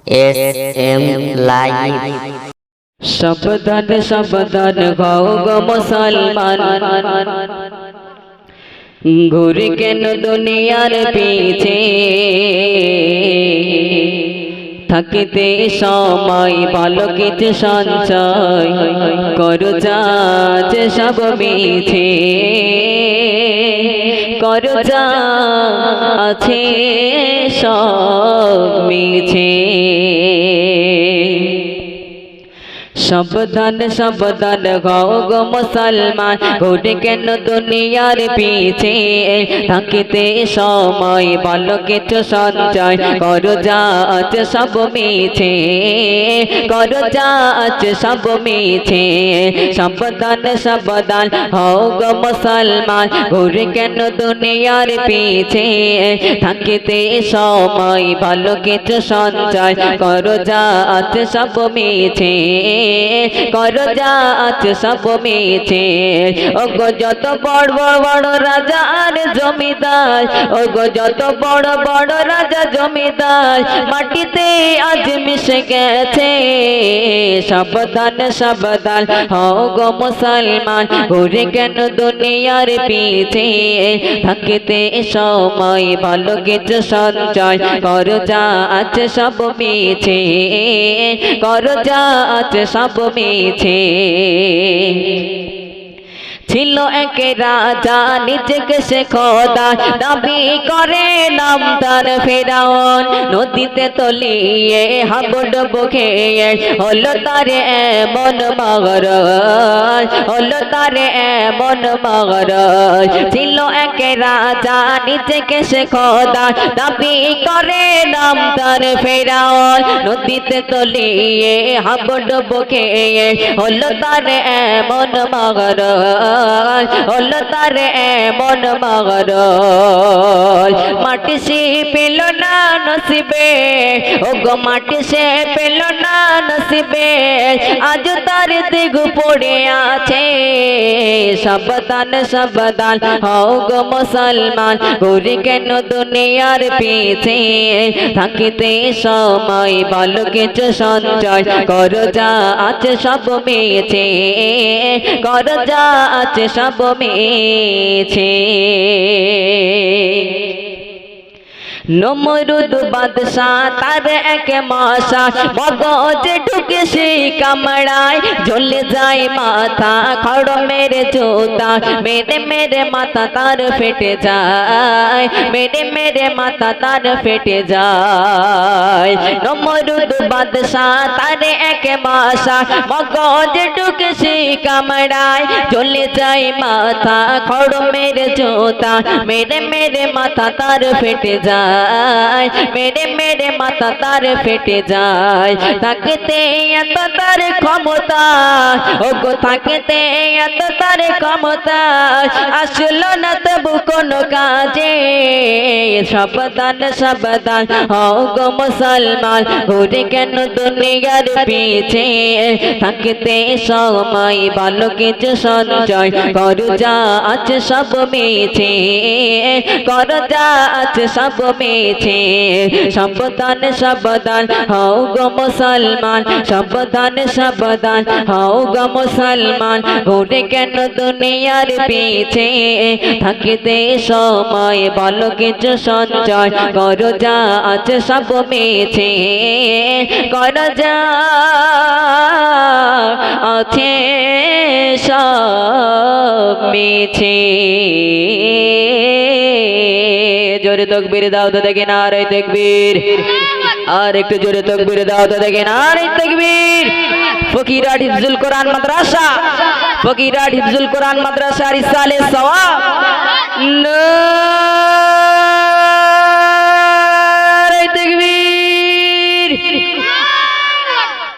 SM Live। সাবধান সাবধান হও গো মুসলমান, ঘুরে কেন দুনিয়ার পিছে, থাকিতে সময় ভালো কিছু সঞ্চয় করো যা যে সব মিছে, করো যা আছে সব মিছে। সাবধান সাবধান হও গো মুসলমান, ঘুরে কেন দুনিয়ার পিছে, থাকিতে সময় ভালো কিছু সঞ্চয় করো যা আছে সব মিছে, করো যা আছে সব মিছে। সাবধান সাবধান হও গো মুসলমান, ঘুরে কেন দুনিয়ার পিছে, থাকিতে সময় ভালো কিছু সঞ্চয় করো যা আছে সব মিছে, করো যা আছে সব মিছে। ওগো যত বড় বড় রাজা আর জমিদার, ওগো যত বড় বড় রাজা জমিদার মাটিতে আজ মিশে গেছে। সাবধান সাবধান হও গো মুসলমান, ঘুরে কেন দুনিয়ার পিছে, থাকিতে সময় ভালো কিছু সঞ্চয় করো যা আছে সব মিছে, করো যা আছে সব মিছে। ছিল এক রাজা নিজেকে সে খোদা, দাবি করে নাম তার ফেরাউন, নদীতে তলিয়ে হাবুডুব খেয়ে হলো তার এমন মগরজ, হলো তার এমন মগরজ। ছিল এক রাজা নিজেকে সে খোদা, দাবি করে নাম তার ফেরাউন, নদীতে তলিয়ে হাবুডুব খেয়ে হলো তার এমন মগরজ, হলো তার এমন মগরজ। মাটি সে পেল না নসিবে, ওগো মাটি সে পেল না নসিবে, আজ তার দিগ পড়ে আছে। সাবধান সাবধান হও গো মুসলমান, ঘুরে কেন দুনিয়ার পিছে, থাকিতে সময় ভালো কিছু সঞ্চয় করো যা আছে সব মিছে, করো যা আছে সব মিছে। নমরুদ বাদশাহ তার এক মশা, মগজ ঢুকে সে কামড়ায়, ঝুলে যায় মাথা খড় মেরে জুতা, মেরে মেরে মাথা তার ফেটে যায়, মেরে মেরে মাথা তার ফেটে যায়। নমরুদ বাদশাহ তার এক মশা, মগজ ঢুকে সে কামড়ায়, ঝুলে যায় মাথা খড় মেরে জুতা, মেরে মেরে মাথা তার ফেটে যায়, মেরে মেরে মাথা তার ফেটে যায়। থাকতে এত তার ক্ষমতা, ওগো থাকতে এত তার ক্ষমতা, আসলো না তবু কোনো কাজে। সাবধান সাবধান হও গো মুসলমান, ঘুরে কেন দুনিয়ার পিছে, থাকতে সময় ভালো কিছু সঞ্চয় করো যা আছে সব মিছে, করো যা আছে সব মিছে। সাবধান সাবধান হও গো মুসলমান, সাবধান সাবধান হও গো মুসলমান, ঘুরে কেন দুনিয়ার পিছে, থাকিতে সময় ভালো কিছু সঞ্চয় করো যা আছে সব মিছে, করো যা আছে সব মিছে। জোরে তকবীর দাও তো দেখে নারে তাকবীর, আর একটু জোরে তকবীর দাও তো দেখে নারে তাকবীর। ফকিরহাট হিফজুল কোরআন মাদ্রাসা, ফকিরহাট হিফজুল কোরআন মাদ্রাসার ইসালে সওয়াব।